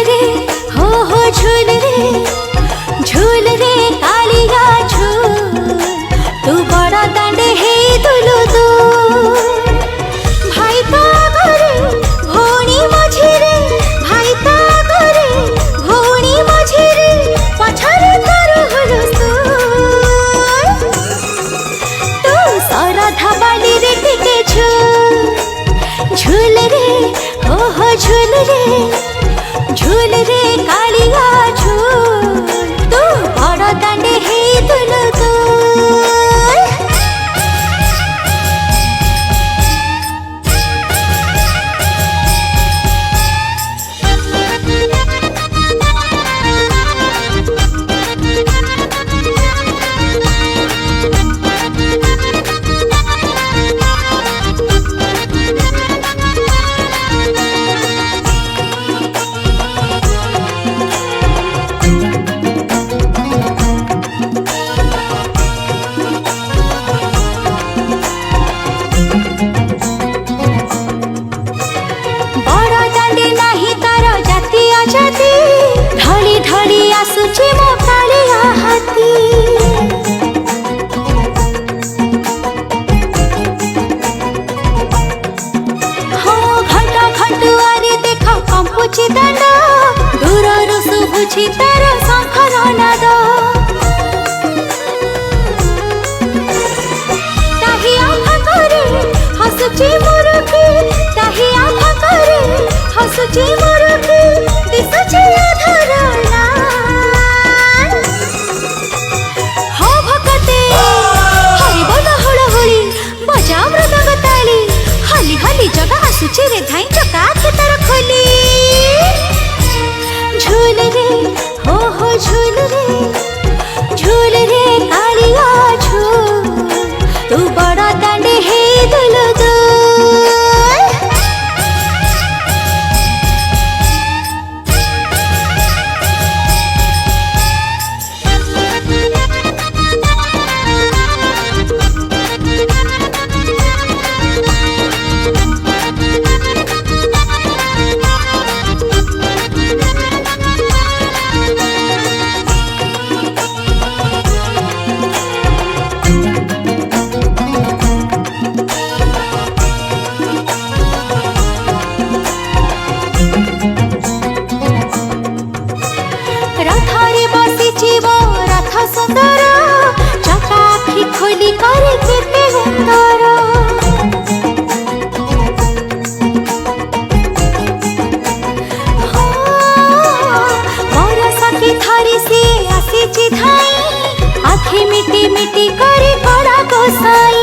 रे हो झूल रे कालिया झूल तू बड़ा दांडे हे दुलु दू भाई ता घरे भौणी मझिरे भाई ता घरे भौणी मझिरे पछारे तार हुलुस्तुल तू सरधा बाली रे टिके झूल रे हो झूल रे कालिया झूल तू बड़ दांडे हे दुलु दू ढली ढली आसुची मो कालिया हाथी हो घंटा घंटुआरी देख कंपुची दंड दूररु शुभुची तार शंखर नाद ताही आफाकरे हसुची मुरुकी ताही आफाकरे हसुची मुरुकी दिसुची अधरना हो भकते हरि बोल हुळहुळी बजा मृदंग ताली हली हली जगा आसुची रे धाई चका के तार खोली झूल रे हो झूल रे कालिया झूल तू बड़ा दांडे हे दुलु दू रथरे बसिची वो रथ सुंदर चका आखि खोली करे केते सुंदर मोर सखी थारी से आसीची धाई आखि मिटी मिटी करे कड़ा गोसाई